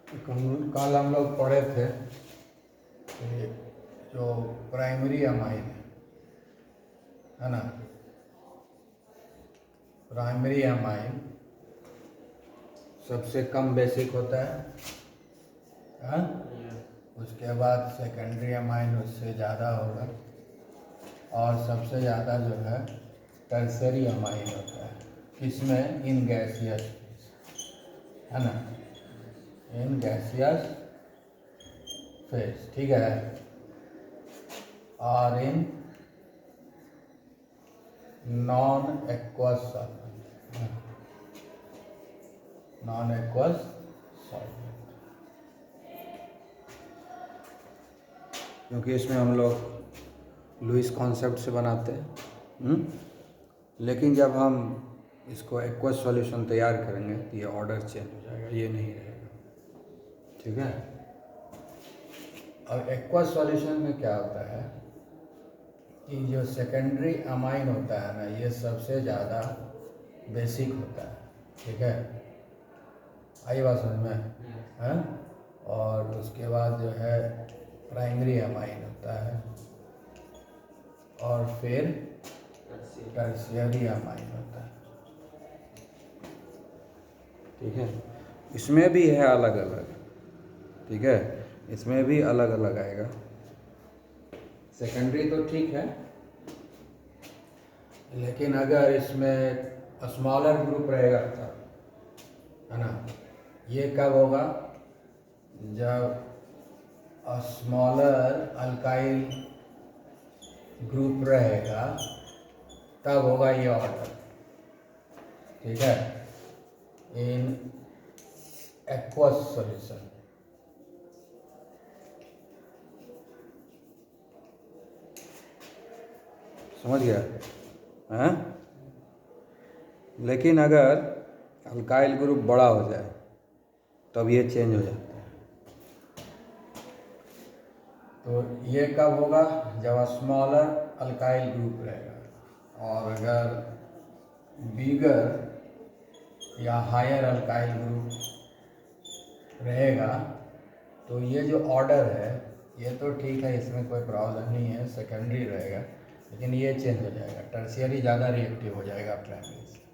कल हम लोग पढ़े थे कि जो प्राइमरी अमाइन है ना, प्राइमरी अमाइन सबसे कम बेसिक होता है? उसके बाद सेकेंडरी अमाइन उससे ज़्यादा होगा और सबसे ज़्यादा जो है टर्सरी अमाइन होता है। किसमें? इन गैसियस, है ना, इन गैसियस फेज, ठीक है। और in non aqueous solvent, non aqueous solvent, क्योंकि इसमें हम लोग लुईस कॉन्सेप्ट से बनाते हैं। लेकिन जब हम इसको एक्वस सॉल्यूशन तैयार करेंगे तो ये ऑर्डर चेंज हो जाएगा, ये नहीं रहेगा, ठीक है। और एक्वस सॉल्यूशन में क्या होता है कि जो सेकेंडरी अमाइन होता है ना, ये सबसे ज़्यादा बेसिक होता है, ठीक है। आई बात समझ में? है। और उसके बाद जो है प्राइमरी अमाइन होता है और फिर टर्शियरी अमाइन होता है, ठीक है। इसमें भी है अलग अलग, ठीक है, इसमें भी अलग अलग आएगा। सेकेंडरी तो ठीक है, लेकिन अगर इसमें स्मॉलर ग्रुप रहेगा तब, है ना। ये कब होगा? जब स्मॉलर अल्काइल ग्रुप रहेगा तब होगा ये ऑर्डर, ठीक है, इन एक्वस सॉल्यूशन। समझ गया? हैं? लेकिन अगर अल्काइल ग्रुप बड़ा हो जाए तब ये चेंज हो जाता है। तो ये कब होगा? जब स्मॉलर अल्काइल ग्रुप रहेगा। और अगर बिगर या हायर अल्काइल ग्रुप रहेगा तो ये जो ऑर्डर है ये तो ठीक है, इसमें कोई प्रॉब्लम नहीं है, सेकेंडरी रहेगा, लेकिन ये चेंज हो जाएगा, टर्शियरी ज़्यादा रिएक्टिव हो जाएगा प्राइमरी से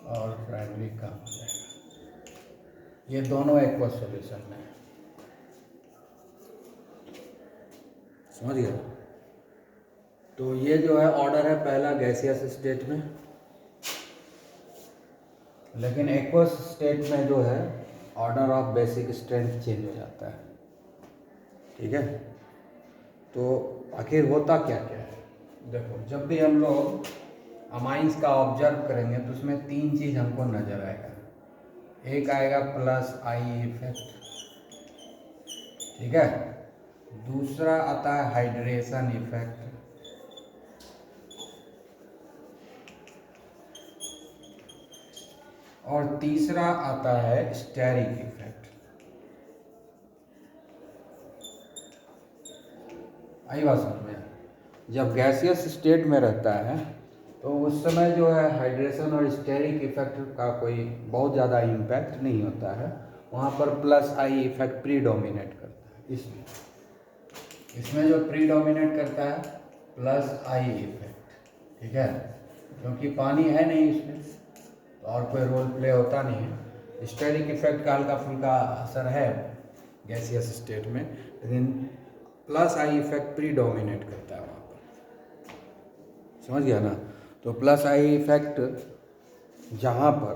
और प्राइमरी कम हो जाएगा। ये दोनों एक्वस सॉल्यूशन में है। समझ गया? तो ये जो है ऑर्डर है पहला गैसियस स्टेट में, लेकिन एक्वस स्टेट में जो है order of basic strength change हो जाता है, ठीक है। तो आखिर होता क्या क्या है? देखो, जब भी हम लोग अमाइंस का ऑब्जर्व करेंगे तो उसमें तीन चीज़ हमको नज़र आएगा। एक आएगा प्लस आई इफेक्ट, ठीक है। दूसरा आता है हाइड्रेशन इफेक्ट, और तीसरा आता है स्टेरिक इफेक्ट। आई बात समझ में? जब गैसियस स्टेट में रहता है तो उस समय जो है हाइड्रेशन और स्टेरिक इफेक्ट का कोई बहुत ज़्यादा इम्पैक्ट नहीं होता है, वहाँ पर प्लस आई इफेक्ट प्रीडोमिनेट करता है। इसमें जो प्रीडोमिनेट करता है प्लस आई इफेक्ट, ठीक है, क्योंकि पानी है नहीं इसमें तो और कोई रोल प्ले होता नहीं है। स्टेरिक इफेक्ट का हल्का फुल्का असर है गैसियस स्टेट में, लेकिन प्लस आई इफेक्ट प्रीडोमिनेट करता है वहाँ पर। समझ गया ना? तो प्लस आई इफेक्ट जहाँ पर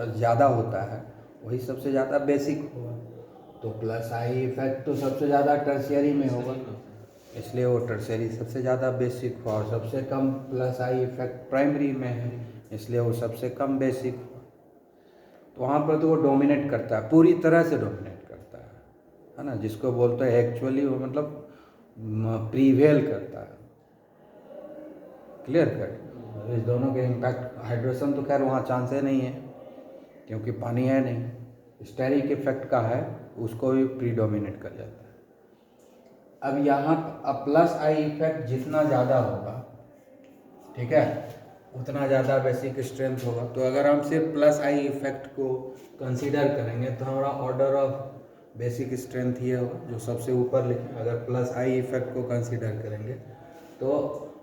ज़्यादा होता है वही सबसे ज़्यादा बेसिक होगा, तो प्लस आई इफेक्ट तो सबसे ज़्यादा टर्शियरी में होगा, इसलिए वो टर्शियरी सबसे ज़्यादा बेसिक हुआ। और सबसे कम प्लस आई इफेक्ट प्राइमरी में है, इसलिए वो सबसे कम बेसिक हुआ। तो वहाँ पर तो वो डोमिनेट करता है, पूरी तरह से डोमिनेट करता है ना, जिसको बोलते हैं एक्चुअली वो मतलब प्रीवेल करता है। क्लियर कर? इस दोनों के इम्पैक्ट, हाइड्रेशन तो खैर वहाँ चांस है नहीं है क्योंकि पानी है नहीं। स्टेरिक इफेक्ट का है, उसको भी प्रीडोमिनेट कर जाता है। अब यहाँ अब प्लस आई इफेक्ट जितना ज़्यादा होगा, ठीक है, उतना ज़्यादा बेसिक स्ट्रेंथ होगा। तो अगर हम सिर्फ प्लस आई इफेक्ट को कंसीडर करेंगे तो हमारा ऑर्डर ऑफ बेसिक स्ट्रेंथ ये होगा, जो सबसे ऊपर लिखे। अगर प्लस आई इफेक्ट को कंसीडर करेंगे तो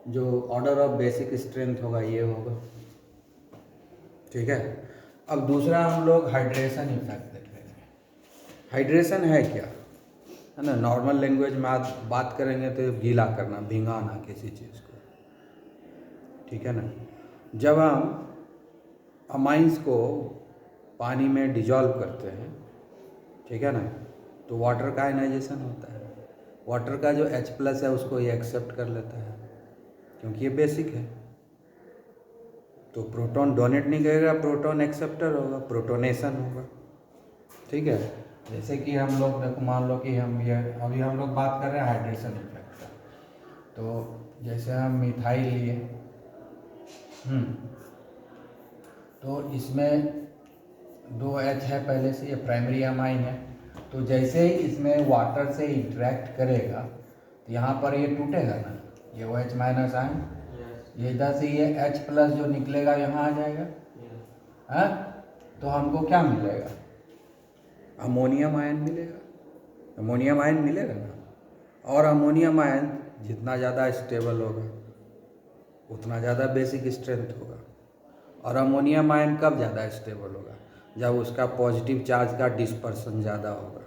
जो ऑर्डर ऑफ बेसिक स्ट्रेंथ होगा ये होगा। ठीक है। अब दूसरा हम लोग हाइड्रेशन इफेक्ट देख लेंगे। हाइड्रेशन है क्या, है ना, नॉर्मल लैंग्वेज में आप बात करेंगे तो गीला करना, भिंगाना किसी चीज़ को। ठीक है ना। जब हम अमाइंस को पानी में डिजॉल्व करते हैं, ठीक है ना, तो वाटर का आयनाइजेशन होता है। वाटर का जो H+ है उसको ये एक्सेप्ट कर लेता है क्योंकि ये बेसिक है। तो प्रोटॉन डोनेट नहीं करेगा, प्रोटॉन एक्सेप्टर होगा, प्रोटोनेशन होगा। ठीक है। जैसे कि हम लोग देखो, मान लो कि हम ये अभी हम लोग बात कर रहे हैं हाइड्रेशन इफेक्ट का। तो जैसे हम मिथाइल लिए, तो इसमें 2H है पहले से, ये प्राइमरी अमाइन है। तो जैसे ही इसमें वाटर से इंटरेक्ट करेगा तो यहाँ पर ये टूटेगा ना, ये OH- आयन, ये इधर से ये H+ जो निकलेगा यहाँ आ जाएगा। हाँ, तो हमको क्या मिलेगा, अमोनियम आयन मिलेगा। अमोनियम आयन मिलेगा ना। और अमोनियम आयन जितना ज़्यादा स्टेबल होगा उतना ज़्यादा बेसिक स्ट्रेंथ होगा। और अमोनियम आयन कब ज़्यादा स्टेबल होगा, जब उसका पॉजिटिव चार्ज का डिस्पर्सन ज़्यादा होगा।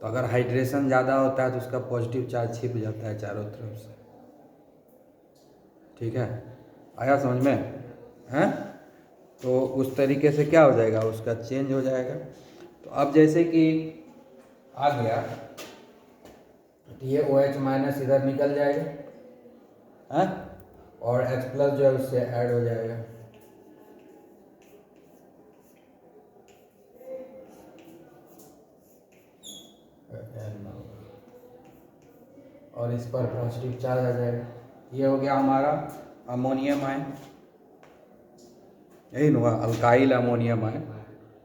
तो अगर हाइड्रेशन ज़्यादा होता है तो उसका पॉजिटिव चार्ज छिप जाता है चारों तरफ से। ठीक है, आया समझ में, हैं? तो उस तरीके से क्या हो जाएगा, उसका चेंज हो जाएगा। तो अब जैसे कि आ गया तो ये OH- इधर निकल जाएगा, हैं? और H+ जो है उससे ऐड हो जाएगा। और इस पर पॉजिटिव चार्ज आ जाएगा। ये हो गया हमारा अमोनियम आयन, यही हुआ alkyl ammonium ion.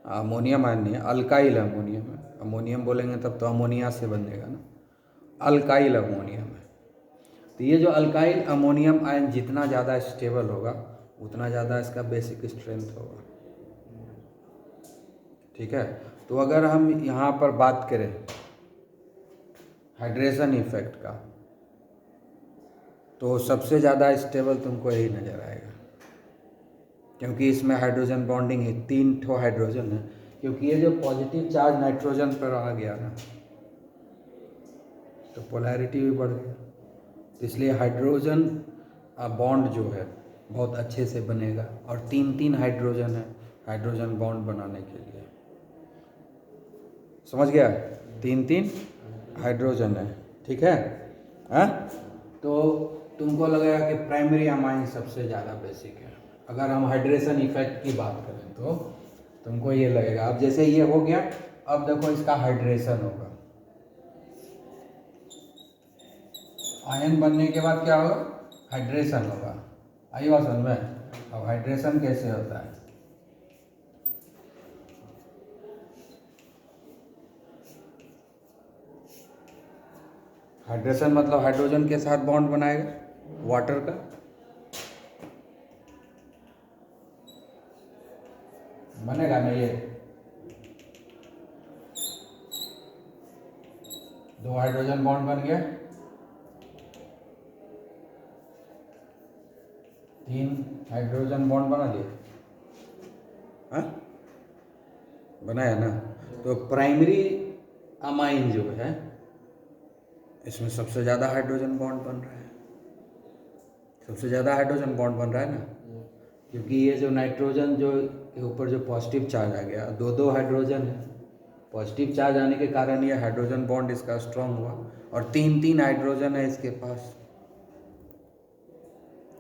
Ammonium ion नहीं है, अल्काइल अमोनियम है। अमोनियम बोलेंगे तब तो अमोनिया से बनेगा ना, अल्काइल अमोनियम है। तो ये जो अल्काइल अमोनियम आयन जितना ज़्यादा स्टेबल होगा उतना ज़्यादा इसका बेसिक स्ट्रेंथ होगा। ठीक है। तो अगर हम यहाँ पर बात करें हाइड्रेशन इफेक्ट का, तो सबसे ज़्यादा स्टेबल तुमको यही नज़र आएगा, क्योंकि इसमें हाइड्रोजन बॉन्डिंग है, 3 ठो हाइड्रोजन है। क्योंकि ये जो पॉजिटिव चार्ज नाइट्रोजन पर आ गया ना, तो पोलैरिटी भी बढ़ गया। तो इसलिए हाइड्रोजन बॉन्ड जो है बहुत अच्छे से बनेगा। और 3 हाइड्रोजन है हाइड्रोजन बॉन्ड बनाने के लिए, समझ गया, 3 हाइड्रोजन है। ठीक है, हाँ। तो तुमको लगेगा कि प्राइमरी अमाइन सबसे ज़्यादा बेसिक है। अगर हम हाइड्रेशन इफेक्ट की बात करें तो तुमको ये लगेगा। अब जैसे ये हो गया, अब देखो इसका हाइड्रेशन होगा, आयन बनने के बाद क्या होगा, हाइड्रेशन होगा। आई बात समझ में। अब हाइड्रेशन कैसे होता है, हाइड्रेशन मतलब हाइड्रोजन के साथ बॉन्ड बनाएगा वाटर का। बनेगा ना, ये 2 हाइड्रोजन बॉन्ड बन गया, 3 हाइड्रोजन बॉन्ड बना दिए, हाँ बनाया ना। तो प्राइमरी अमाइन जो है इसमें सबसे ज़्यादा हाइड्रोजन बॉन्ड बन रहा है, सबसे ज़्यादा हाइड्रोजन बॉन्ड बन रहा है ना। क्योंकि ये जो नाइट्रोजन जो के ऊपर जो पॉजिटिव चार्ज आ गया, 2 हाइड्रोजन है, पॉजिटिव चार्ज आने के कारण ये हाइड्रोजन बॉन्ड इसका स्ट्रांग हुआ। और 3 हाइड्रोजन है इसके पास,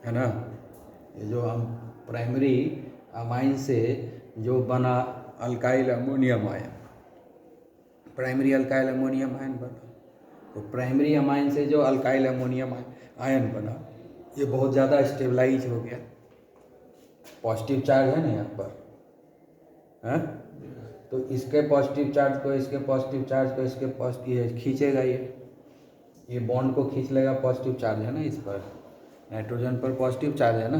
है ना। ये जो हम प्राइमरी अमाइन से जो बना alkyl ammonium ion, primary alkyl ammonium ion बना। तो प्राइमरी अमाइन से जो अल्काइल अमोनियम आयन बना, ये बहुत ज़्यादा स्टेबलाइज हो गया। पॉजिटिव चार्ज है ना यहाँ पर, हैं? तो इसके पॉजिटिव चार्ज को इसके पॉजिटिव चार्ज को इसके पॉजिटिव खींचेगा, ये बॉन्ड को खींच लेगा। पॉजिटिव चार्ज है ना इस पर, नाइट्रोजन पर पॉजिटिव चार्ज है ना,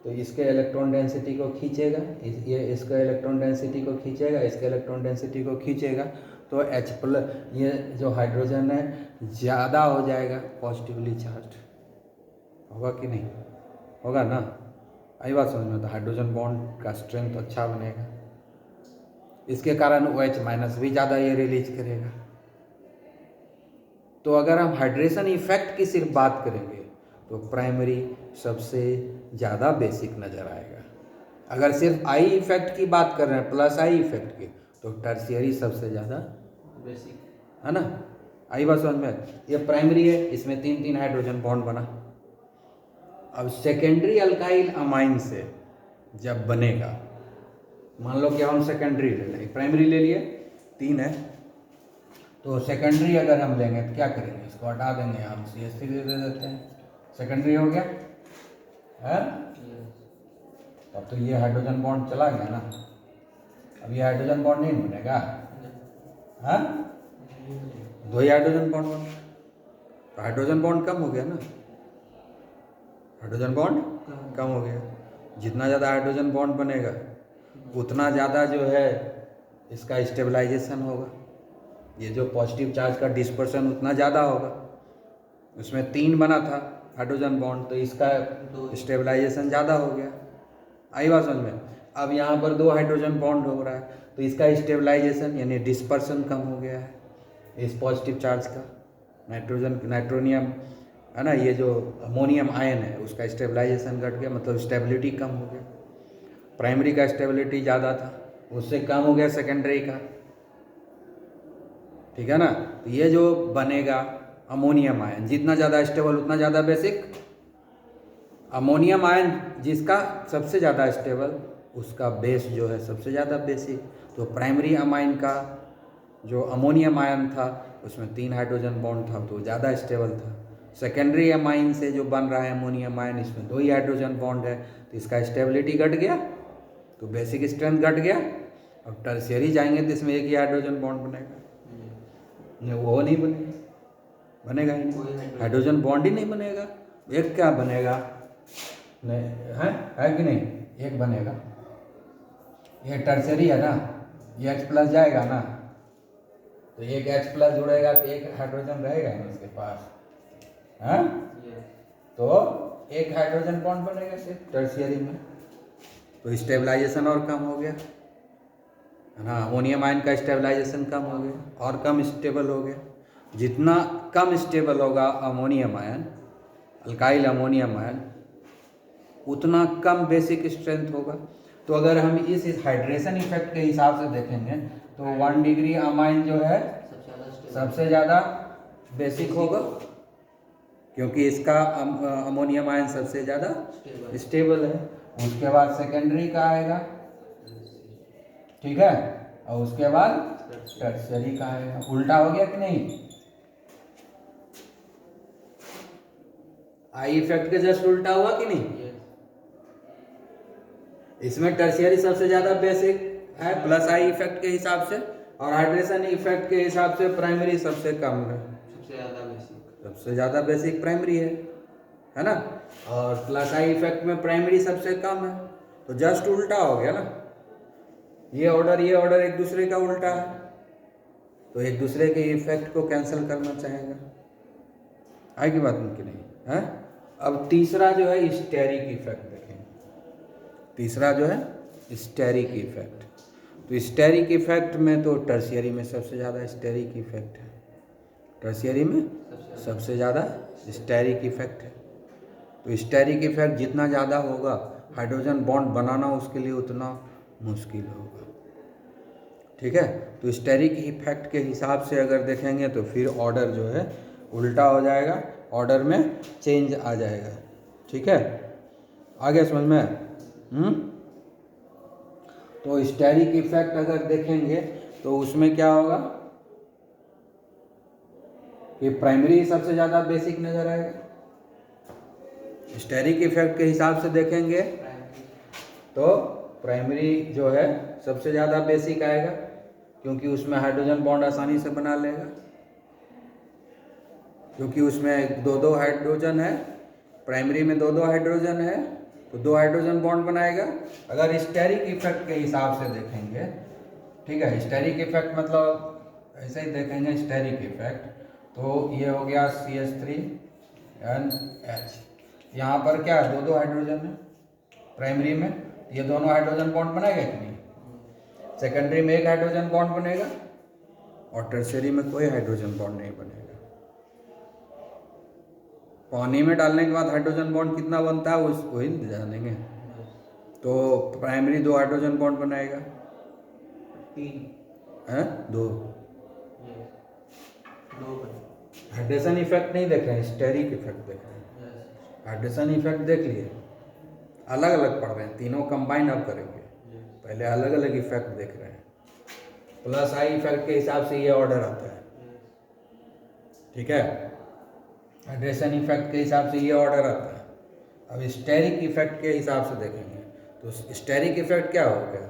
तो इसके इलेक्ट्रॉन डेंसिटी को खींचेगा, ये इसका इलेक्ट्रॉन डेंसिटी को खींचेगा, इसके इलेक्ट्रॉन डेंसिटी को खींचेगा, तो H प्लस ये जो हाइड्रोजन है ज़्यादा हो जाएगा, पॉजिटिवली चार्ज होगा कि नहीं होगा ना। आई बात समझ में। तो हाइड्रोजन बॉन्ड का स्ट्रेंथ अच्छा बनेगा, इसके कारण OH माइनस भी ज़्यादा ये रिलीज करेगा। तो अगर हम हाइड्रेशन इफेक्ट की सिर्फ बात करेंगे तो प्राइमरी सबसे ज़्यादा बेसिक नज़र आएगा। अगर सिर्फ आई इफेक्ट की बात कर रहे हैं, प्लस आई इफेक्ट की, तो टर्शियरी सबसे ज़्यादा बेसिक है ना। आई बात समझ में। ये प्राइमरी है, इसमें 3 हाइड्रोजन बॉन्ड बना। अब सेकेंडरी अल्काइल अमाइन से जब बनेगा, मान लो कि हम सेकेंडरी ले लें, प्राइमरी ले लिए 3 है, तो सेकेंडरी अगर हम लेंगे तो क्या करेंगे, इसको हटा देंगे, हम CH3 दे देते हैं, सेकेंडरी हो गया है। अब तो ये हाइड्रोजन बॉन्ड चला गया ना, अब ये हाइड्रोजन बॉन्ड नहीं बनेगा, हाँ 2 ही हाइड्रोजन बॉन्ड बने, तो हाइड्रोजन बॉन्ड कम हो गया ना, हाइड्रोजन बॉन्ड कम हो गया। जितना ज़्यादा हाइड्रोजन बॉन्ड बनेगा उतना ज़्यादा जो है इसका स्टेबलाइजेशन होगा, ये जो पॉजिटिव चार्ज का डिस्पर्सन उतना ज़्यादा होगा। उसमें 3 बना था हाइड्रोजन बॉन्ड, तो इसका स्टेबलाइजेशन ज़्यादा हो गया। आई बात समझ में। अब यहाँ पर 2 हाइड्रोजन बॉन्ड हो रहा है, तो इसका स्टेबलाइजेशन यानी डिस्पर्सन कम हो गया है इस पॉजिटिव चार्ज का। नाइट्रोनियम है ना, ये जो अमोनियम आयन है उसका स्टेबलाइजेशन घट गया, मतलब स्टेबिलिटी कम हो गया। प्राइमरी का स्टेबिलिटी ज़्यादा था, उससे कम हो गया सेकेंडरी का, ठीक है ना। तो ये जो बनेगा अमोनियम आयन, जितना ज़्यादा स्टेबल उतना ज़्यादा बेसिक। अमोनियम आयन जिसका सबसे ज़्यादा स्टेबल, उसका बेस जो है सबसे ज़्यादा बेसिक। तो प्राइमरी अमाइन का जो अमोनियम आयन था उसमें 3 हाइड्रोजन बॉन्ड था, तो ज़्यादा स्टेबल था। सेकेंडरी अमाइन से जो बन रहा है अमोनियम आयन, इसमें 2 ही हाइड्रोजन बॉन्ड है, तो इसका स्टेबिलिटी घट गया, तो बेसिक स्ट्रेंथ घट गया। अब टर्शियरी जाएंगे तो इसमें 1 ही हाइड्रोजन बॉन्ड बनेगा, वो नहीं बनेगा, बनेगा ही नहीं, हाइड्रोजन बॉन्ड ही नहीं बनेगा। एक क्या बनेगा, नहीं है कि नहीं, एक बनेगा। ये टर्शियरी है ना, ये H प्लस जाएगा ना, तो एक H प्लस जुड़ेगा तो 1 हाइड्रोजन रहेगा ना उसके पास, हाँ तो 1 हाइड्रोजन बॉन्ड बनेगा सिर्फ टर्शियरी में, तो स्टेबलाइजेशन और कम हो गया है ना। अमोनियम आयन का स्टेबलाइजेशन कम हो गया और कम स्टेबल हो गया। जितना कम स्टेबल होगा ammonium ion, alkyl ammonium ion, उतना कम बेसिक स्ट्रेंथ होगा। तो अगर हम इस हाइड्रेशन इफेक्ट के हिसाब से देखेंगे तो 1 डिग्री अमाइन जो है सबसे ज़्यादा बेसिक होगा, क्योंकि इसका अमोनियम आयन सबसे ज़्यादा स्टेबल है। उसके बाद सेकेंडरी का आएगा, ठीक है, और उसके बाद टर्शियरी का आएगा। उल्टा हो गया कि नहीं, आई इफेक्ट के जस्ट उल्टा हुआ कि नहीं। इसमें टर्शियरी सबसे ज्यादा बेसिक है प्लस आई इफेक्ट के हिसाब से, और हाइड्रेशन इफेक्ट के हिसाब से प्राइमरी सबसे कम है, सबसे ज्यादा बेसिक प्राइमरी है ना। और प्लस आई इफेक्ट में प्राइमरी सबसे कम है, तो जस्ट उल्टा हो गया ना। ये ऑर्डर एक दूसरे का उल्टा है, तो एक दूसरे के इफेक्ट को कैंसिल करना चाहेगा। आगे बात उनकी नहीं है। अब तीसरा जो है स्टेरिक इफेक्ट देखेंगे। तीसरा जो है स्टेरिक इफेक्ट, तो स्टेरिक इफेक्ट में तो टर्शियरी में सबसे ज़्यादा स्टेरिक इफेक्ट है, टर्शियरी में सबसे ज़्यादा स्टेरिक इफेक्ट है। तो स्टेरिक इफेक्ट जितना ज़्यादा होगा, हाइड्रोजन बॉन्ड बनाना उसके लिए उतना मुश्किल होगा, ठीक है। तो स्टेरिक इफेक्ट के हिसाब से अगर देखेंगे तो फिर ऑर्डर जो है उल्टा हो जाएगा, ऑर्डर में चेंज आ जाएगा, ठीक है। आगे समझ में। तो स्टेरिक इफेक्ट अगर देखेंगे तो उसमें क्या होगा कि प्राइमरी सबसे ज़्यादा बेसिक नज़र आएगा। स्टेरिक इफेक्ट के हिसाब से देखेंगे तो प्राइमरी जो है सबसे ज़्यादा बेसिक आएगा, क्योंकि उसमें हाइड्रोजन बॉन्ड आसानी से बना लेगा, क्योंकि उसमें 2 हाइड्रोजन है, प्राइमरी में 2 हाइड्रोजन है, तो 2 हाइड्रोजन बॉन्ड बनाएगा। अगर स्टेरिक इफेक्ट के हिसाब से देखेंगे, ठीक है, स्टेरिक इफेक्ट मतलब ऐसे ही देखेंगे स्टेरिक इफेक्ट, तो ये हो गया CH3NH। यहाँ पर क्या है, 2 हाइड्रोजन है प्राइमरी में, ये दोनों हाइड्रोजन बॉन्ड बनाएगा कि नहीं। सेकेंडरी में 1 हाइड्रोजन बॉन्ड बनेगा और टर्शियरी में कोई हाइड्रोजन बॉन्ड नहीं बनेगा। पानी में डालने के बाद हाइड्रोजन बॉन्ड कितना बनता है उसको ही जानेंगे। तो प्राइमरी 2 हाइड्रोजन बॉन्ड बनाएगा, 3 है 2। 2 हाइड्रेशन इफेक्ट नहीं देख रहे हैं, स्टेरिक इफेक्ट देख रहे हैं। हाइड्रेशन इफेक्ट देख लिए, अलग अलग पढ़ रहे हैं, तीनों कंबाइन अब करेंगे, पहले अलग अलग इफेक्ट देख रहे हैं। प्लस आई इफेक्ट के हिसाब से ये ऑर्डर आता है, ठीक है। हाइड्रेशन इफेक्ट के हिसाब से ये ऑर्डर आता है। अब स्टेरिक इफेक्ट के हिसाब से देखेंगे, तो स्टेरिक इफेक्ट क्या हो गया,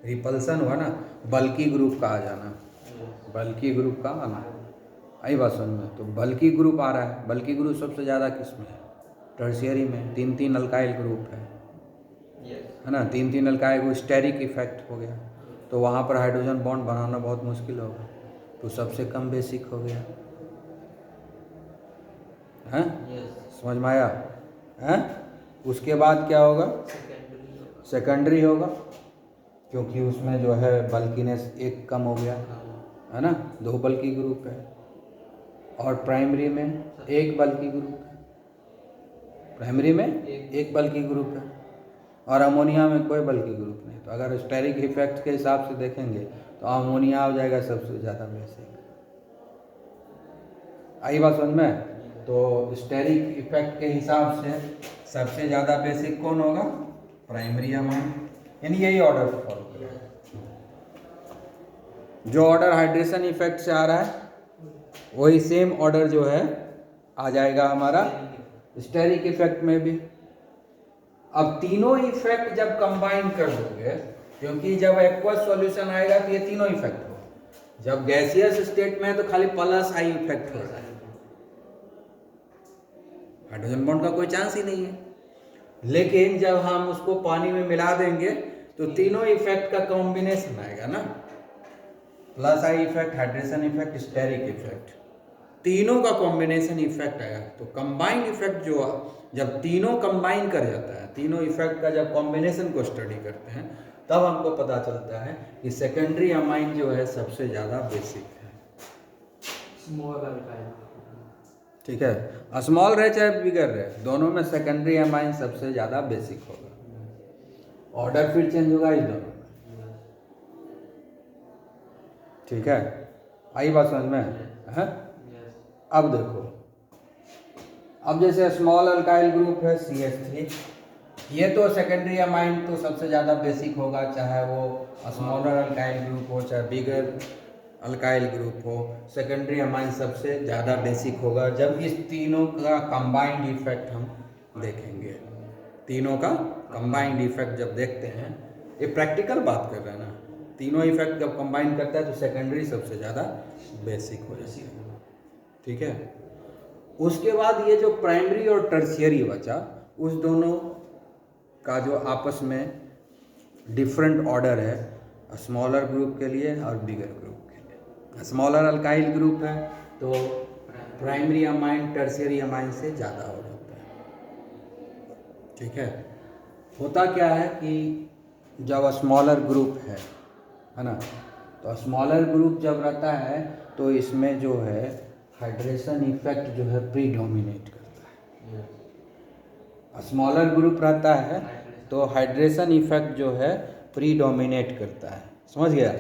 रिपल्सन हुआ ना, बल्कि ग्रुप का आ जाना, बल्कि ग्रुप का आना, आई बात समझ में। तो बल्कि ग्रुप आ रहा है, बल्कि ग्रुप सबसे ज़्यादा किस में है, टर्शियरी में, 3 अल्काइल ग्रुप है ना, 3 अल्काइल, स्टेरिक इफेक्ट हो गया, तो वहाँ पर हाइड्रोजन बॉन्ड बनाना बहुत मुश्किल होगा, तो सबसे कम बेसिक हो गया, हैं समझ में आया, हैं। उसके बाद क्या होगा, सेकेंडरी होगा, क्योंकि उसमें जो है बल्कीनेस 1 कम हो गया, है ना, 2 बल्कि ग्रुप है। और प्राइमरी में 1 बल्कि ग्रुप है, प्राइमरी में 1 बल्कि ग्रुप है, और अमोनिया में कोई बल्कि ग्रुप नहीं। तो अगर स्टेरिक इफेक्ट के हिसाब से देखेंगे तो अमोनिया हो जाएगा सबसे ज़्यादा बेसिक, आई बात समझ में। तो स्टेरिक इफेक्ट के हिसाब से सबसे ज़्यादा बेसिक कौन होगा, प्राइमरी अमाइन, यानी यही ऑर्डर फॉलो करेगा। जो ऑर्डर हाइड्रेशन इफेक्ट से आ रहा है वही सेम ऑर्डर जो है आ जाएगा हमारा स्टेरिक इफेक्ट में भी। अब तीनों इफेक्ट जब कंबाइन कर दोगे, क्योंकि जब एक्वस सॉल्यूशन आएगा तो ये तीनों इफेक्ट हो, जब गैसियस स्टेट में है तो खाली प्लस आई इफेक्ट हो रहा है, हाइड्रोजन बॉन्ड का कोई चांस ही नहीं है। लेकिन जब हम उसको पानी में मिला देंगे तो तीनों इफेक्ट का कॉम्बिनेशन आएगा ना, plus I effect, hydration effect, steric effect, तीनों का कॉम्बिनेशन इफेक्ट आया। तो कंबाइंड इफेक्ट जो जब तीनों कंबाइन कर जाता है, तीनों इफेक्ट का जब कॉम्बिनेशन को स्टडी करते हैं तब हमको पता चलता है कि सेकेंडरी अमाइन जो है सबसे ज़्यादा बेसिक है, स्मॉल अल्काइल, ठीक है। स्मॉल रहे चाहे बिगर रहे, दोनों में सेकेंडरी अमाइन सबसे ज़्यादा बेसिक होगा। ऑर्डर फिर चेंज होगा इस दोनों में, ठीक है, आई बात समझ में है। अब देखो, अब जैसे स्मॉल अल्काइल ग्रुप है CH3, ये तो सेकेंडरी अमाइन तो सबसे ज़्यादा बेसिक होगा, चाहे वो स्मॉलर अल्काइल ग्रुप हो चाहे बिगर अल्काइल ग्रुप हो, सेकेंडरी अमाइन सबसे ज़्यादा बेसिक होगा जब इस तीनों का कंबाइंड इफेक्ट हम देखेंगे। तीनों का कंबाइंड इफेक्ट जब देखते हैं, ये प्रैक्टिकल बात कर रहे हैं ना, तीनों इफेक्ट जब कंबाइन करता है तो सेकेंडरी सबसे ज़्यादा बेसिक हो जाती है, ठीक है। उसके बाद ये जो प्राइमरी और टर्शियरी बचा, उस दोनों का जो आपस में डिफरेंट ऑर्डर है, स्मॉलर ग्रुप के लिए और बिगर ग्रुप के लिए। स्मॉलर अल्काइल ग्रुप है तो प्राइमरी अमाइन टर्शियरी अमाइन से ज़्यादा हो जाता है, ठीक है। होता क्या है कि जब स्मॉलर ग्रुप है ना, तो स्मॉलर ग्रुप जब रहता है तो इसमें जो है हाइड्रेशन इफेक्ट जो है प्रीडोमिनेट करता है। स्मॉलर ग्रुप रहता है तो हाइड्रेशन इफेक्ट जो है प्रीडोमिनेट करता है, समझ गया।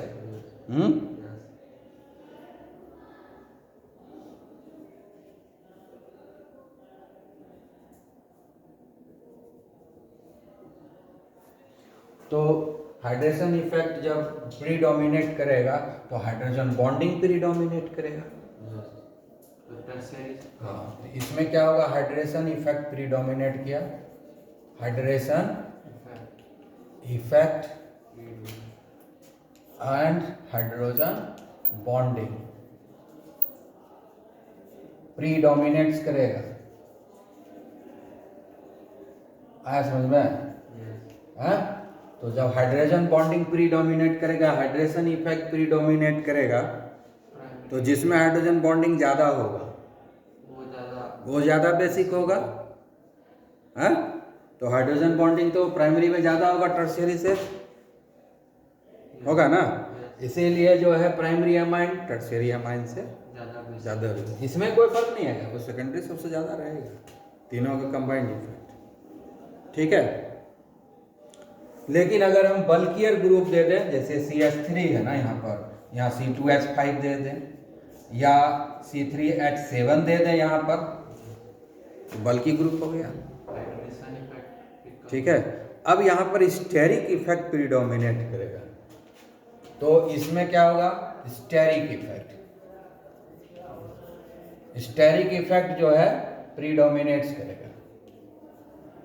तो हाइड्रेशन इफेक्ट जब प्रीडोमिनेट करेगा तो हाइड्रोजन बॉन्डिंग प्रीडोमिनेट करेगा। हाँ, तो इसमें क्या होगा, हाइड्रेशन इफेक्ट प्रीडोमिनेट किया, hydration effect and hydrogen bonding predominates करेगा। आया समझ में? हाँ, तो जब हाइड्रोजन बॉन्डिंग प्रीडोमिनेट करेगा, हाइड्रेशन इफेक्ट प्रीडोमिनेट करेगा, तो जिसमें हाइड्रोजन बॉन्डिंग ज़्यादा होगा वो ज़्यादा बेसिक होगा। हाँ, तो हाइड्रोजन बॉन्डिंग तो प्राइमरी में ज़्यादा होगा टर्शियरी से, होगा ना। इसीलिए जो है प्राइमरी अमाइन टर्शियरी अमाइन से ज़्यादा रहेगा। इसमें कोई फर्क नहीं आएगा, वो सेकेंडरी सबसे ज़्यादा रहेगा, तीनों का कंबाइंड इफेक्ट। ठीक है, लेकिन अगर हम बल्कियर ग्रुप दे दें, जैसे CH3 है ना, यहाँ C2H5 दे दें या C3H7 दे दें यहाँ पर, तो बल्कि ग्रुप हो गया। ठीक है, अब यहाँ पर स्टेरिक इफेक्ट प्रीडोमिनेट करेगा, तो इसमें क्या होगा? स्टेरिक इफेक्ट, स्टेरिक इफेक्ट जो है प्रीडोमिनेट्स करेगा।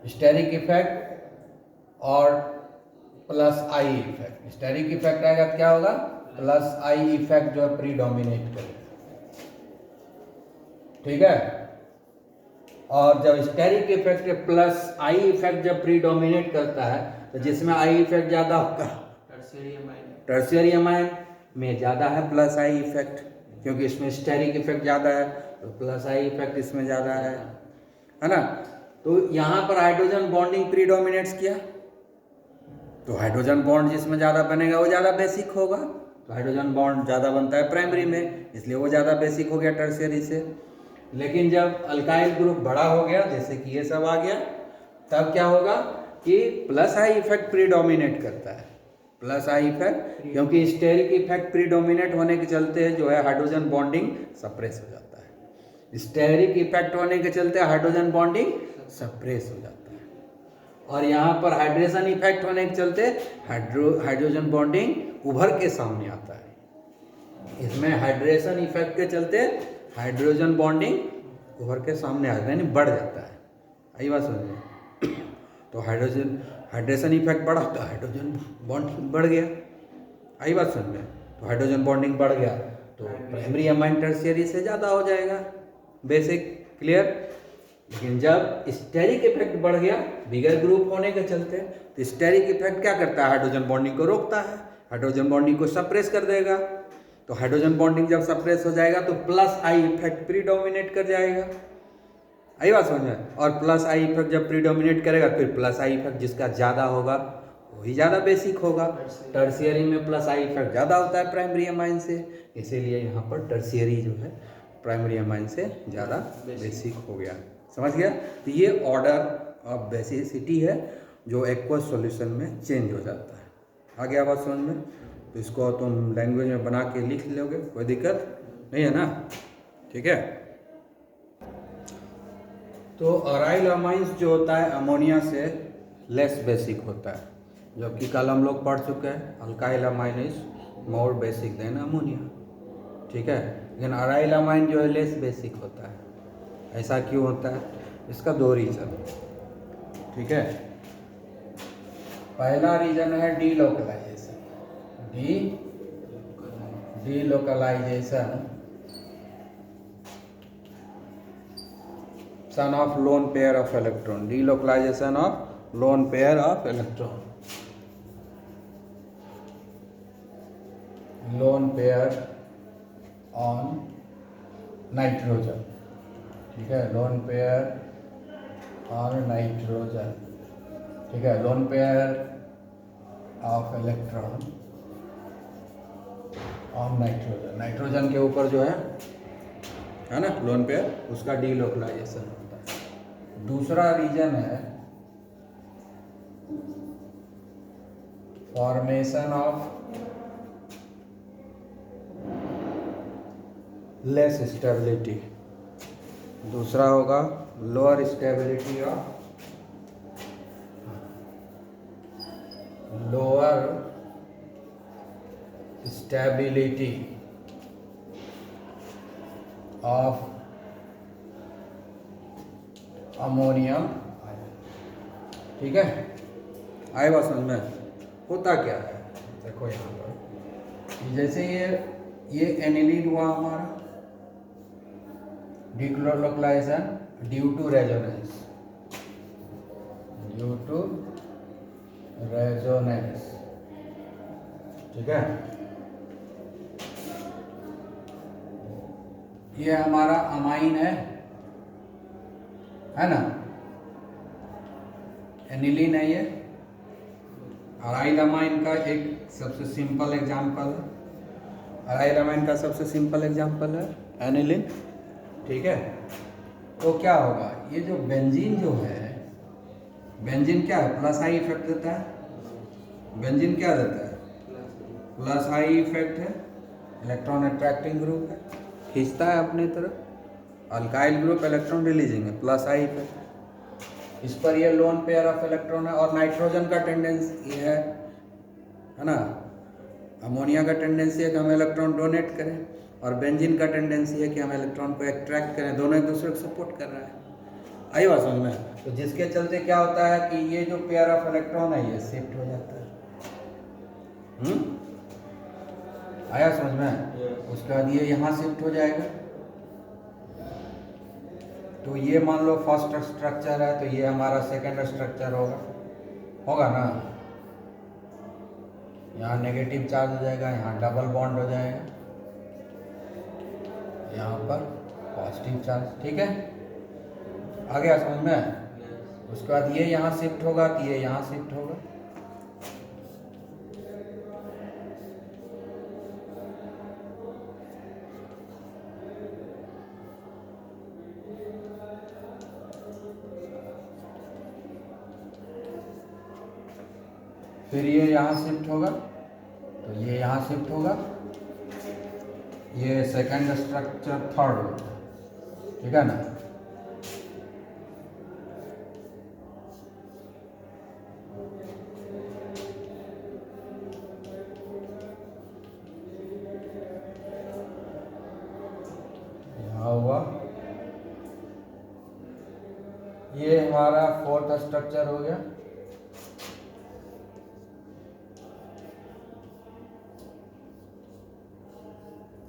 स्टेरिक इफेक्ट और plus I effect, steric effect आएगा तो क्या होगा? प्लस आई इफेक्ट जो है प्रीडोमिनेट करेगा। ठीक है, और जब steric effect plus I effect जब प्रीडोमिनेट करता है, तो जिसमें आई इफेक्ट ज्यादा होगा टर्शियरी अमाइन में ज्यादा है प्लस आई इफेक्ट, क्योंकि इसमें स्टेरिक इफेक्ट ज्यादा है तो प्लस आई इफेक्ट इसमें ज्यादा है ना। तो यहाँ पर हाइड्रोजन बॉन्डिंग प्रीडोमिनेट्स किया, तो हाइड्रोजन बॉन्ड जिसमें ज्यादा बनेगा वो ज्यादा बेसिक होगा, तो हाइड्रोजन बॉन्ड ज्यादा बनता है प्राइमरी में, इसलिए वो ज्यादा बेसिक हो गया टर्शियरी से। लेकिन जब अल्काइल ग्रुप बड़ा हो गया, जैसे कि ये सब आ गया, तब क्या होगा कि प्लस आई इफेक्ट प्रीडोमिनेट करता है, प्लस आई इफेक्ट, क्योंकि स्टेरिक इफेक्ट प्रीडोमिनेट होने के चलते जो है हाइड्रोजन बॉन्डिंग सप्रेस हो जाता है। स्टेरिक इफेक्ट होने के चलते हाइड्रोजन बॉन्डिंग सप्रेस हो जाता है, और यहाँ पर हाइड्रेशन इफेक्ट होने के चलते हाइड्रोजन बॉन्डिंग उभर के सामने आता है। इसमें हाइड्रेशन इफेक्ट के चलते हाइड्रोजन बॉन्डिंग उभर के सामने आता है, यानी बढ़ जाता है। आई बात समझ? तो हाइड्रेशन इफेक्ट बढ़ा तो हाइड्रोजन बॉन्डिंग बढ़ गया। आई बात समझ में? तो हाइड्रोजन बॉन्डिंग बढ़ गया तो प्राइमरी अमाइन टर्शियरी से ज़्यादा हो जाएगा बेसिक। क्लियर? लेकिन जब स्टेरिक इफेक्ट बढ़ गया बिगर ग्रुप होने के चलते, तो स्टेरिक इफेक्ट क्या करता है? हाइड्रोजन बॉन्डिंग को रोकता है, हाइड्रोजन बॉन्डिंग को सप्रेस कर देगा। तो हाइड्रोजन बॉन्डिंग जब सप्रेस हो जाएगा तो प्लस आई इफेक्ट प्रीडोमिनेट कर जाएगा। आई बात समझ में? और प्लस आई इफेक्ट जब प्रीडोमिनेट करेगा, फिर प्लस आई इफेक्ट जिसका ज़्यादा होगा वही ज़्यादा बेसिक होगा। टर्शियरी में प्लस आई इफेक्ट ज़्यादा होता है प्राइमरी अमाइन से, इसीलिए यहाँ पर टर्शियरी जो है प्राइमरी अमाइन से ज़्यादा बेसिक हो गया। समझ गया? तो ये ऑर्डर ऑफ बेसिसिटी है जो एक्वस सॉल्यूशन में चेंज हो जाता है। आ गया बात समझ में? तो इसको तुम लैंग्वेज में बना के लिख लोगे, कोई दिक्कत नहीं है ना? ठीक है। तो अराइल अमाइंस जो होता है अमोनिया से लेस बेसिक होता है, जबकि कल हम लोग पढ़ चुके हैं alkyl amine is more basic than ammonia. ठीक है, लेकिन अराइल अमाइन जो है लेस बेसिक होता है। ऐसा क्यों होता है? इसका दो रीज़न। ठीक है, पहला रीज़न है delocalization. Delocalization sun of lone pair of electron, delocalization of lone pair of electron, lone pair on nitrogen. ठीक है, लोन पेयर ऑन नाइट्रोजन। ठीक है, lone pair of electron on nitrogen, nitrogen के ऊपर जो है ना लोन पेयर, उसका डीलोकलाइजेशन होता है। दूसरा रीजन है फॉर्मेशन ऑफ लेस स्टेबिलिटी। दूसरा होगा lower stability of stability of ammonium. ठीक है, आए बात समझ में? होता क्या है देखो यहाँ पर, जैसे ये एनिलीन हुआ हमारा, delocalization due to resonance, due to resonance. ठीक है, ये हमारा अमाइन है ना, एनिलीन है ये। अराइल अमाइन का एक सबसे सिंपल एग्जांपल है, अराइल अमाइन का सबसे सिंपल एग्जांपल है एनिलीन। ठीक है, तो क्या होगा, ये जो बेंजीन जो है, बेंजीन क्या है, प्लस आई इफेक्ट देता है। बेंजीन क्या देता है, प्लस आई इफेक्ट है, इलेक्ट्रॉन अट्रैक्टिंग ग्रुप है, खींचता है अपनी तरफ। अल्काइल ग्रुप इलेक्ट्रॉन रिलीजिंग है, प्लस आई इफेक्ट। इस पर ये लोन पेयर ऑफ इलेक्ट्रॉन है। और नाइट्रोजन का टेंडेंसी है ना, अमोनिया का टेंडेंसी है कि हम इलेक्ट्रॉन डोनेट करें, और बेंजीन का टेंडेंसी है कि हम इलेक्ट्रॉन को एक्ट्रैक्ट करें। दोनों एक दूसरे को सपोर्ट कर रहा है। आई बात समझ में? तो जिसके चलते क्या होता है कि ये जो पेयर ऑफ इलेक्ट्रॉन है ये शिफ्ट हो जाता है। आया समझ में? उसके बाद ये यहाँ शिफ्ट हो जाएगा। तो ये मान लो फर्स्ट स्ट्रक्चर है, तो ये हमारा सेकंड स्ट्रक्चर होगा ना। यहाँ नेगेटिव चार्ज हो जाएगा, यहाँ डबल बॉन्ड हो जाएगा, यहाँ पर पॉजिटिव चार्ज। ठीक है, आ गया समझ में? उसके बाद ये यहाँ शिफ्ट होगा, तो ये यहाँ शिफ्ट होगा। फिर ये यहाँ शिफ्ट होगा, तो ये यहाँ शिफ्ट होगा। ये सेकंड स्ट्रक्चर थर्ड होगा। ठीक है ना। यहाँ हुआ, ये हमारा फोर्थ स्ट्रक्चर हो गया।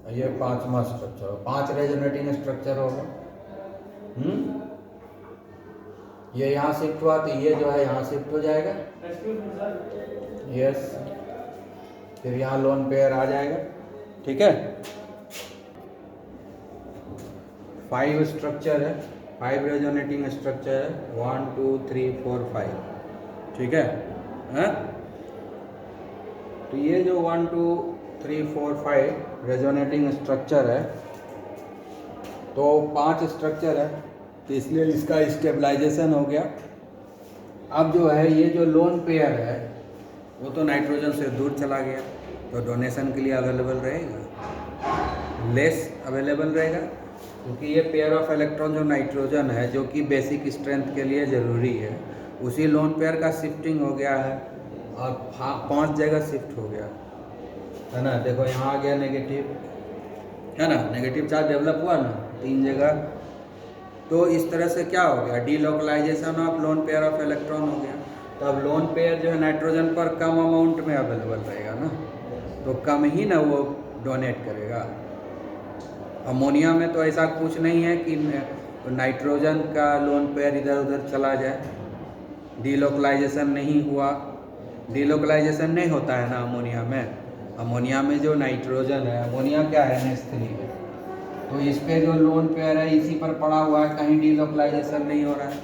ये पांचवा स्ट्रक्चर, 5 रेजोनेटिंग स्ट्रक्चर होगा। ये यहाँ शिफ्ट हुआ, तो ये जो है यहाँ शिफ्ट हो जाएगा। यस, फिर यहाँ लोन पेयर आ जाएगा। ठीक है, 5 स्ट्रक्चर है, 5 रेजोनेटिंग स्ट्रक्चर है, 1 2 3 4 5। ठीक है, तो ये जो 1 2 3 4 5 रेजोनेटिंग स्ट्रक्चर है, तो 5 स्ट्रक्चर है, तो इसलिए इसका स्टेबलाइजेशन हो गया। अब जो है ये जो लोन पेयर है वो तो नाइट्रोजन से दूर चला गया, तो डोनेशन के लिए अवेलेबल रहेगा, लेस अवेलेबल रहेगा, क्योंकि ये पेयर ऑफ इलेक्ट्रॉन जो नाइट्रोजन है, जो कि बेसिक स्ट्रेंथ के लिए ज़रूरी है, उसी लोन पेयर का शिफ्टिंग हो गया है और 5 जगह शिफ्ट हो गया है ना। देखो यहाँ आ गया नेगेटिव, है ना, नेगेटिव चार्ज डेवलप हुआ ना 3 जगह। तो इस तरह से क्या हो गया, delocalization of lone pair of electron हो गया। तो अब लोन पेयर जो है नाइट्रोजन पर कम अमाउंट में अवेलेबल रहेगा ना, तो कम ही ना वो डोनेट करेगा। अमोनिया में तो ऐसा कुछ नहीं है कि नाइट्रोजन का लोन पेयर इधर उधर चला जाए, डीलोकलाइजेशन नहीं हुआ, डीलोकलाइजेशन नहीं होता है ना अमोनिया में। अमोनिया में जो नाइट्रोजन है, अमोनिया क्या है, NH3 है, तो इस पे जो लोन पेयर है इसी पर पड़ा हुआ है, कहीं डीलोकलाइजेशन नहीं हो रहा है।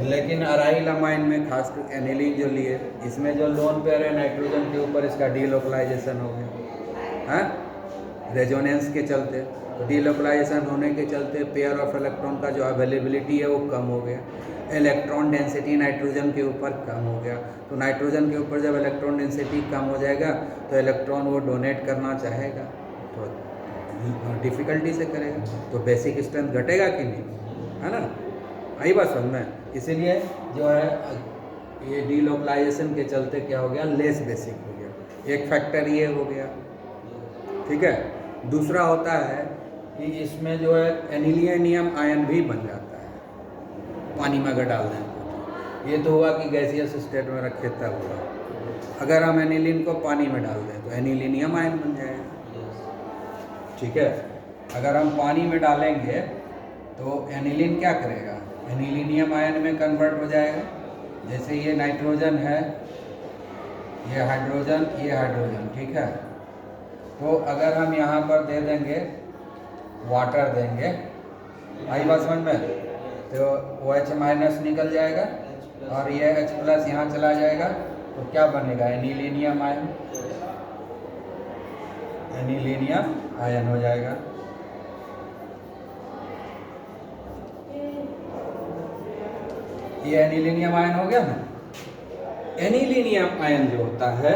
लेकिन अराइल अमाइन में खासकर एनिलीन जो लिए, इसमें जो लोन पेयर है नाइट्रोजन के ऊपर, इसका डीलोकलाइजेशन हो गया है रेजोनेंस के चलते। डीलोकलाइजेशन होने के चलते पेयर ऑफ इलेक्ट्रॉन का जो अवेलेबिलिटी है वो कम हो गया, इलेक्ट्रॉन डेंसिटी नाइट्रोजन के ऊपर कम हो गया। तो नाइट्रोजन के ऊपर जब इलेक्ट्रॉन डेंसिटी कम हो जाएगा तो इलेक्ट्रॉन वो डोनेट करना चाहेगा, तो डिफ़िकल्टी से करेगा, तो बेसिक स्ट्रेंथ घटेगा कि नहीं, है ना। आई बात समझ में? इसीलिए जो है ये डीलोकलाइजेशन के चलते क्या हो गया, लेस बेसिक हो गया। एक फैक्टर ये हो गया। ठीक है, दूसरा होता है कि इसमें जो है एनिलियम आयन भी बन जाता है पानी में अगर डाल दें। ये तो हुआ कि गैसियस स्टेट में रखे तब हुआ। अगर हम एनिलीन को पानी में डाल दें तो एनिलियम आयन बन जाएगा। ठीक है, अगर हम पानी में डालेंगे तो एनिलीन क्या करेगा, एनिलियम आयन में कन्वर्ट हो जाएगा, जैसे ये नाइट्रोजन है, ये हाइड्रोजन, ठीक है। तो अगर हम यहाँ पर दे देंगे वाटर देंगे, आई बात समझ में, तो वो H माइनस निकल जाएगा और ये H प्लस यहाँ चला जाएगा, तो क्या बनेगा? एनिलीनियम आयन, एनिलीनियम आयन हो जाएगा। ये एनिलीनियम आयन हो गया ना। एनिलीनियम आयन जो होता है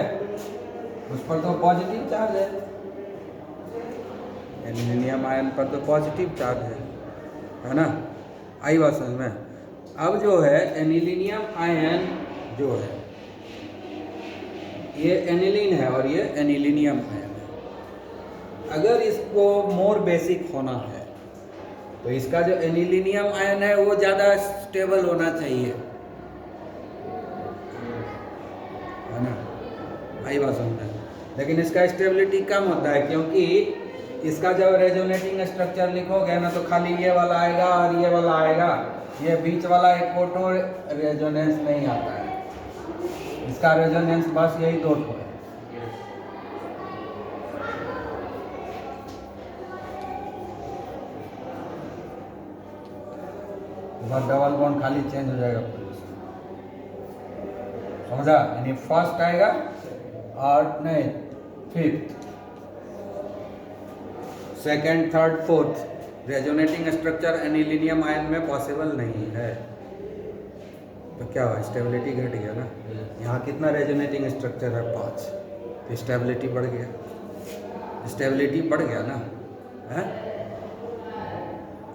उस पर तो पॉजिटिव चार्ज है, एनिलीनियम आयन पर तो पॉजिटिव चार्ज है ना। आई बात समझ में। अब जो है एनिलीनियम आयन जो है ये एनिलीन है और ये एनिलीनियम आयन है। अगर इसको मोर बेसिक होना है तो इसका जो एनिलीनियम आयन है वो ज़्यादा स्टेबल होना चाहिए, है ना। आई बात समझ में। लेकिन इसका स्टेबिलिटी कम होता है, क्योंकि इसका जब रेजोनेटिंग स्ट्रक्चर लिखोगे ना तो खाली ये वाला आएगा और ये वाला आएगा, ये बीच वाला एक फोटो रेजोनेंस नहीं आता है। इसका रेजोनेंस बस यही दो ठो है। बस डबल बॉन्ड खाली चेंज हो जाएगा, समझा? यानी फर्स्ट आएगा और नहीं fifth, second, third, fourth resonating structure anilinium ion में पॉसिबल नहीं है। तो क्या हुआ? स्टेबिलिटी घट गया ना। यहाँ कितना रेजोनेटिंग स्ट्रक्चर है? 5, तो स्टेबिलिटी बढ़ गया, स्टेबिलिटी बढ़ गया ना, है।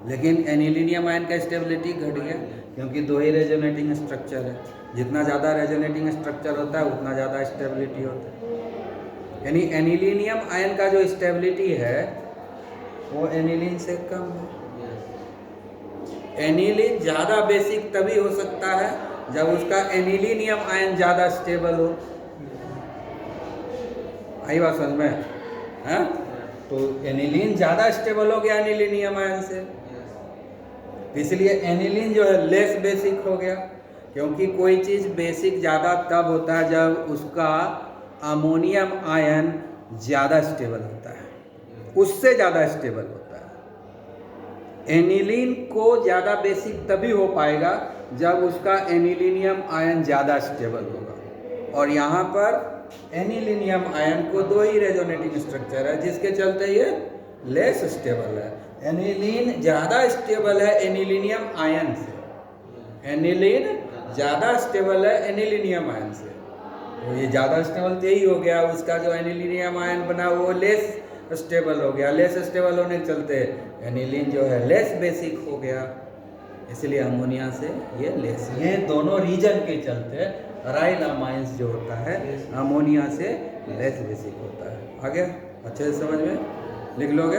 लेकिन एनिलीनियम आयन का स्टेबिलिटी घट गया, क्योंकि 2 ही रेजोनेटिंग स्ट्रक्चर है। जितना ज़्यादा रेजोनेटिंग स्ट्रक्चर होता है उतना ज़्यादा स्टेबिलिटी होता है। यानी एनिलीनियम आयन का जो स्टेबिलिटी है वो एनिलीन से कम है। एनिलीन ज़्यादा बेसिक तभी हो सकता है जब उसका एनिलीनियम आयन ज़्यादा स्टेबल हो। आई बात समझ में, है। तो एनिलीन ज़्यादा स्टेबल हो गया एनिलीनियम आयन से, इसलिए एनिलीन जो है लेस बेसिक हो गया। क्योंकि कोई चीज़ बेसिक ज़्यादा तब होता है जब उसका अमोनियम आयन ज़्यादा स्टेबल होता है, उससे ज़्यादा स्टेबल होता है। एनिलीन को ज़्यादा बेसिक तभी हो पाएगा जब उसका एनिलीनियम आयन ज़्यादा स्टेबल होगा। और यहाँ पर एनिलीनियम आयन को 2 ही रेजोनेटिंग स्ट्रक्चर है, जिसके चलते ये लेस स्टेबल है। एनिलीन ज़्यादा स्टेबल है एनिलीनियम आयन से, एनिलीन ज़्यादा स्टेबल है एनिलीनियम आयन से। तो ये ज़्यादा स्टेबल तो यही हो गया, उसका जो एनिलीनियम आयन बना वो लेस स्टेबल हो गया। लेस स्टेबल होने के चलते एनिलीन जो है लेस बेसिक हो गया, इसलिए अमोनिया से ये लेस। ये दोनों रीजन के चलते अराइल अमाइंस जो होता है अमोनिया से लेस बेसिक होता है। आ गया? अच्छे से समझ में लिख लोगे?